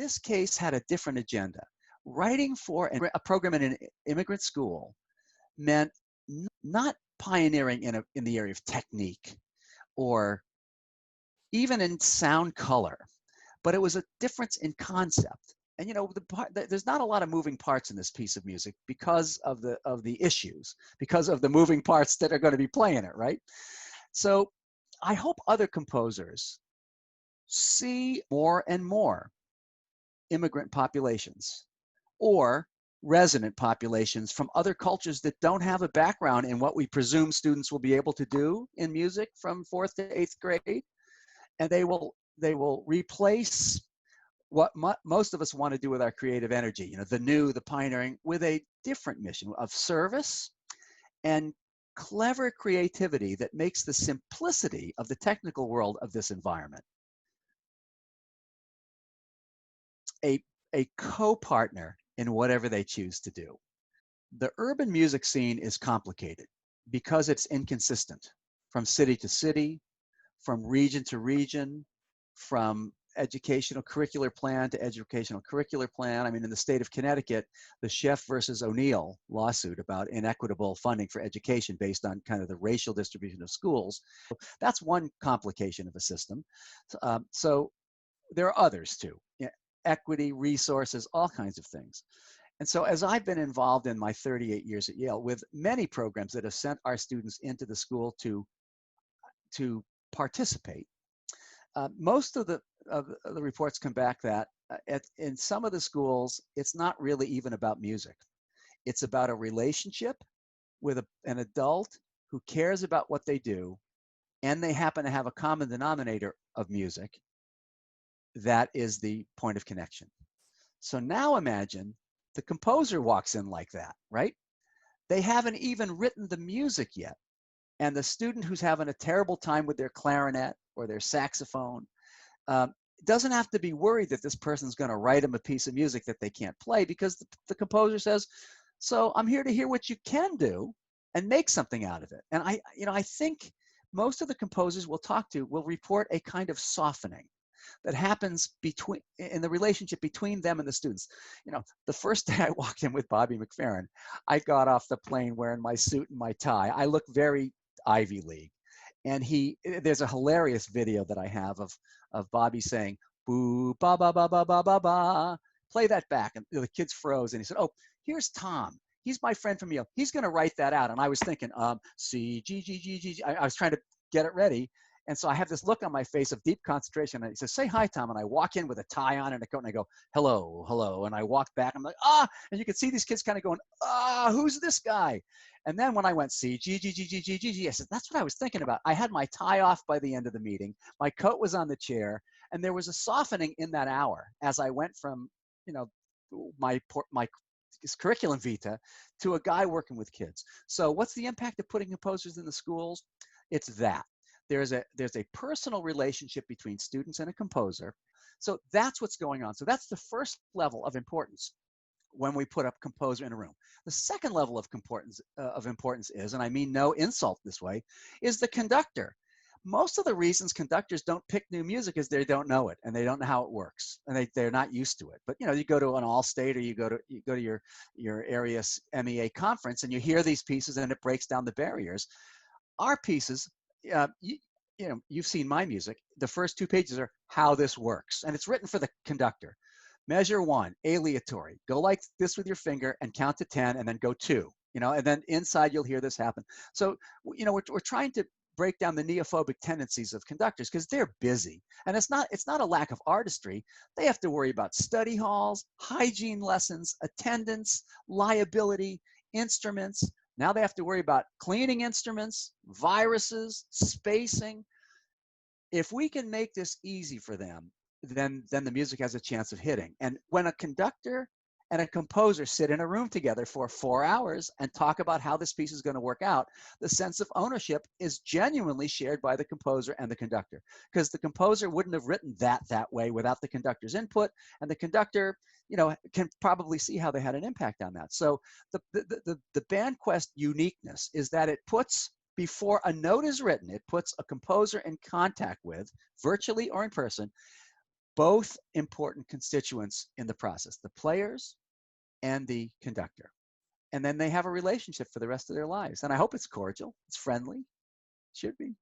this case had a different agenda. Writing for a program in an immigrant school meant not pioneering in the area of technique or even in sound color, but it was a difference in concept. And you know, there's not a lot of moving parts in this piece of music because of the issues, because of the moving parts that are going to be playing it, right? So I hope other composers see more and more immigrant populations or resident populations from other cultures that don't have a background in what we presume students will be able to do in music from 4th to 8th grade. And they will replace what most of us want to do with our creative energy, you know, the new, the pioneering, with a different mission of service and clever creativity that makes the simplicity of the technical world of this environment a co-partner in whatever they choose to do. The urban music scene is complicated because it's inconsistent from city to city, from region to region, from educational curricular plan to educational curricular plan. I mean, in the state of Connecticut, the Sheff versus O'Neill lawsuit about inequitable funding for education based on kind of the racial distribution of schools, that's one complication of a system. So there are others too. Equity, resources, all kinds of things. And so as I've been involved in my 38 years at Yale with many programs that have sent our students into the school to participate, most of the reports come back that in some of the schools, it's not really even about music. It's about a relationship with an adult who cares about what they do, and they happen to have a common denominator of music. That is the point of connection. So now imagine the composer walks in like that, right? They haven't even written the music yet. And the student who's having a terrible time with their clarinet or their saxophone doesn't have to be worried that this person's going to write them a piece of music that they can't play, because the composer says, so I'm here to hear what you can do and make something out of it. And I think most of the composers we'll talk to will report a kind of softening that happens in the relationship between them and the students. You know, the first day I walked in with Bobby McFerrin, I got off the plane wearing my suit and my tie. I look very Ivy League. And there's a hilarious video that I have of Bobby saying, boo, ba, ba, ba, ba, ba, ba, ba. Play that back. And the kids froze. And he said, oh, here's Tom. He's my friend from Yale. He's going to write that out. And I was thinking, C, G, G, G, G. I was trying to get it ready. And so I have this look on my face of deep concentration. And he says, say hi, Tom. And I walk in with a tie on and a coat and I go, hello, hello. And I walk back. I'm like, and you can see these kids kind of going, who's this guy? And then when I went, C, G, G, G, G, G, G, G, I said, that's what I was thinking about. I had my tie off by the end of the meeting. My coat was on the chair. And there was a softening in that hour as I went from, you know, my curriculum vitae to a guy working with kids. So what's the impact of putting composers in the schools? It's that. There's a personal relationship between students and a composer. So that's what's going on. So that's the first level of importance when we put a composer in a room. The second level of importance is, and I mean no insult this way, is the conductor. Most of the reasons conductors don't pick new music is they don't know it and they don't know how it works and they're not used to it. But you know, you go to an All-State or you go to your area MEA conference and you hear these pieces and it breaks down the barriers. Our pieces, you've seen my music. The first 2 pages are how this works, and it's written for the conductor. Measure 1, aleatory. Go like this with your finger and count to 10, and then go 2. You know, and then inside you'll hear this happen. So, you know, we're trying to break down the neophobic tendencies of conductors because they're busy, and it's not a lack of artistry. They have to worry about study halls, hygiene lessons, attendance, liability, instruments. Now they have to worry about cleaning instruments, viruses, spacing. If we can make this easy for them, then the music has a chance of hitting. And when a conductor and a composer sit in a room together for 4 hours and talk about how this piece is going to work out, the sense of ownership is genuinely shared by the composer and the conductor, because the composer wouldn't have written that way without the conductor's input, and the conductor, you know, can probably see how they had an impact on that. So the BandQuest uniqueness is that it puts, before a note is written, it puts a composer in contact with, virtually or in person, both important constituents in the process, the players and the conductor. And then they have a relationship for the rest of their lives. And I hope it's cordial, it's friendly, should be.